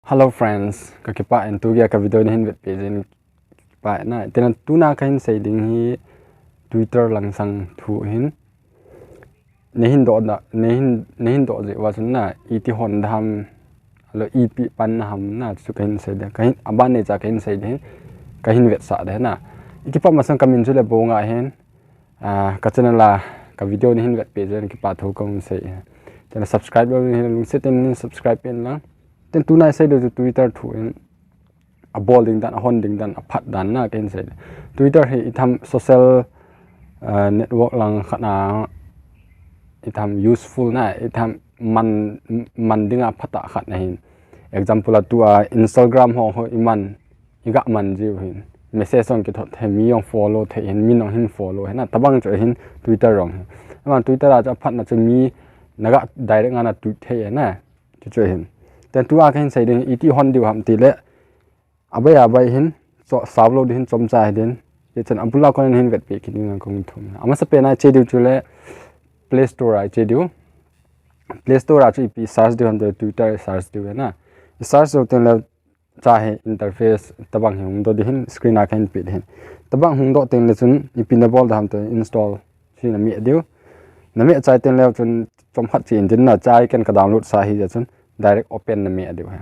Hello friends, kakipa and tugia ka video ni hin vet page in pa na tenan tuna kain say ding hi Twitter lang sang thu hin nehin do na nehin do je wa na iti hon dham lo ipi pan ham na chu kain say de kain aban ne cha kain say de kain vet sa de na ikipa masang kamin chu le bonga hen ka channel la ka video ni hin vet page ni kipa thu kong say tenan subscribe lo ni lung setin subscribe pen lang then tunai say do Twitter thu in a bolding dan a honding dan a phat dan na ken say Twitter hi itham social network lang khana itham useful na itham man dinga phata khat na hin example tu a Instagram ho iman iga man ji hin message on ki thot the mi ong follow the hin mi nong hin follow he na tabang cho hin Twitter rong ama Twitter a cha phat na chu mi naga direct ngana tweet the na chu cho hin then tu a kain say ding iti hon diu ham ti le abai hin so sablo din chom cha hin ye chen abula kon hin vet pe ki ding kong thum ama sa pe na che diu chu le Play Store a che diu Play Store a chu pi search diu ham de Twitter search diu na search do ten le cha he interface tabang hung do din screen a kain pi hin tabang hung do ten le chun ipi na bol ham te install chi na mi diu na mi chai ten le chun chom khat chi din na chai ken ka download sa hi ja chun direct open na me adiu ha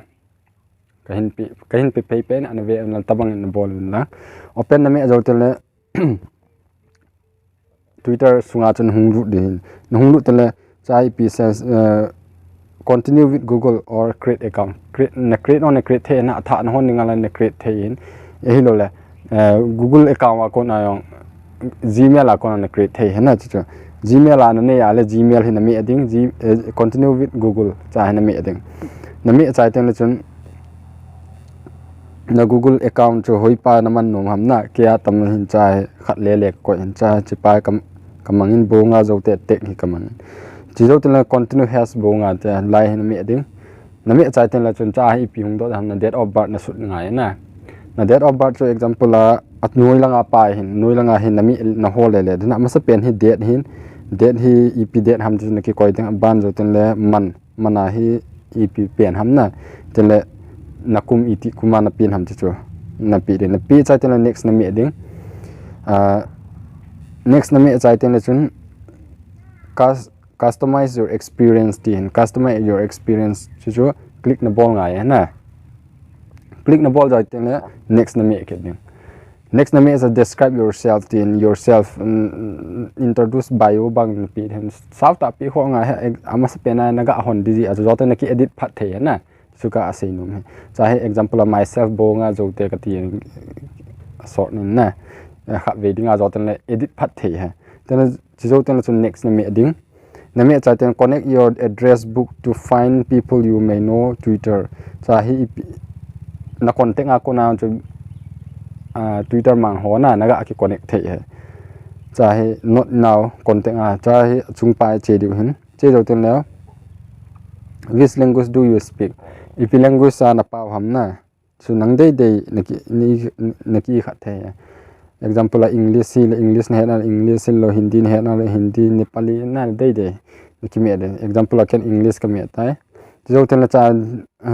kahin pi pay pen an ve an tabang in bol na open na me zo tele Twitter sunga chun hungru din hungru tele chai pi says continue with Google or create account create on a create the na tha na hon ngala na create the in e lo le Google account wa ko na yong Gmail account na create the na chu Gmail an ne ya le Gmail hin me ading continue with Google cha hin me ading na me chai ten le chun na Google account chu hoi pa na man nom ham na kya tam hin chai khat le le ko hin cha chi pa kamang in bonga zo te hi kamang chi zo ten le continue has bonga te lai hin me ading na me chai ten le chun cha hi pi hung do ham na date of birth na sut ngai na date of birth cho example la at noi langa pa hin noi langa hin na mi na hol le na ma sa pen hi date hi ep date ham chu na ki koi teng ban zo ten le mana hi ep pen ham na ten le nakum iti kuma na pin ham chu na pi de na pi chai ten le next na mi ding next na mi chai ten le chun customize your experience tin customize your experience chu click na bol ngai na click na bol jai ten le next na mi ke ding next na me is describe yourself in yourself introduce bio bang pi hen south ta pi ho nga ama sa pena naga hon di a zo ta na ki edit phat the na suka asai num he cha he example of myself bo nga zo te ka ti sort nin na kha ve ding a zo ta edit phat the he then zo ta na next na me ding na me cha ten connect your address book to find people you may know Twitter cha hi na contact a ko na Twitter mang ho na naga ki connect the he cha he not now contact a cha he chung pa che diu hin che do ten le which language do you speak if language sa na pa ham na chu nang dei naki kha the example English ne na English lo Hindi ne na Hindi Nepali na dei naki me de example can English ka me tai jo ten la cha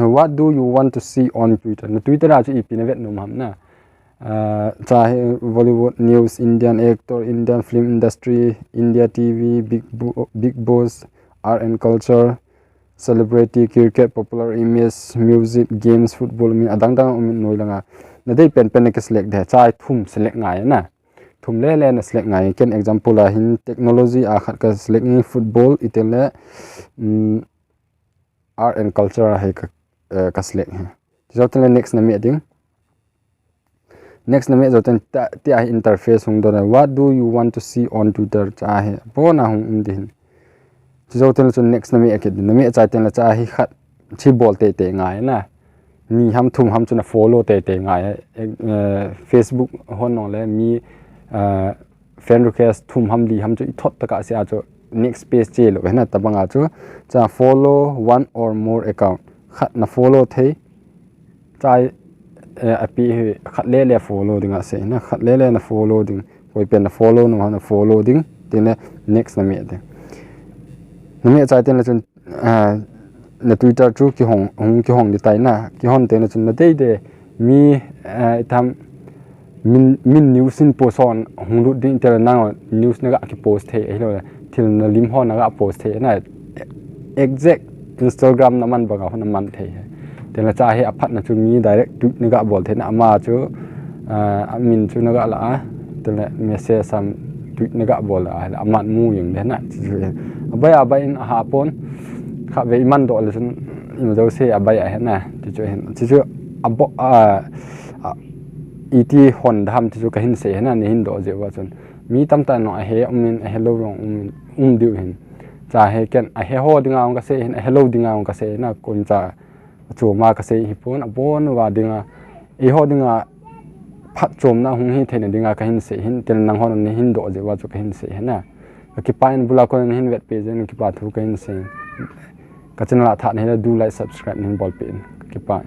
what do you want to see on Twitter na Twitter a chu ipi na vet no ham na चाहे Bollywood news, Indian actor, Indian film industry, India TV, big boss, art and culture, celebrity, cricket, popular image, music, games, football. Min adang noi langa. Na dei pen ke select de chai thum select ngai na. Thum le na select ngai. Ken example la hin technology a khat ka select ngai football itele art and culture hai ka select. Jotele next na mi ding. Next na me zo ten ti a interface hung do na what do you want to see on Twitter cha he bo na hung din zo ten so next na me akid na me cha ten la cha hi khat chi bol te ngai na mi ham thum ham chuna follow te ngai Facebook hon no le mi friend request thum ham li ham chu thot ta ka sia chu next page che lo na ta banga chu cha follow one or more account khat na follow the chai api khat le follow ding a se na khat le na follow ding koi pen na follow no na follow ding tin next na me de na me chai ten la chun na Twitter chu ki hong di tai na ki hon te na chun na de mi tham min news in post on hong lu ding tel na news na ga ki post the ai lo thil na lim hon na ga post the na exact Instagram na man ba ga hon man the te la cha he aphat na chu mi direct tweet na ga bol the na ma chu min chu na ga la te la message sam tweet na ga bol la amat mu yung de na abai in ha pon kha ve man do le sun im do se abai a na ti chu abo iti hon dham ti chu ka hin se na ni hin do je wa chun mi tam ta no he umin hello rong diu hin cha he ken a he ho dinga ka se hin hello dinga ka se na kon cha chu ma ka se hi pon abon wa dinga e ho dinga phat chom na hung hi thena dinga ka hin se hin tel nang hon ni hin do je wa chu ka hin se na ki pain bula ko hin wet page ni ki pa thu ka hin se ka channel tha ne do like subscribe nin bol pin ki pa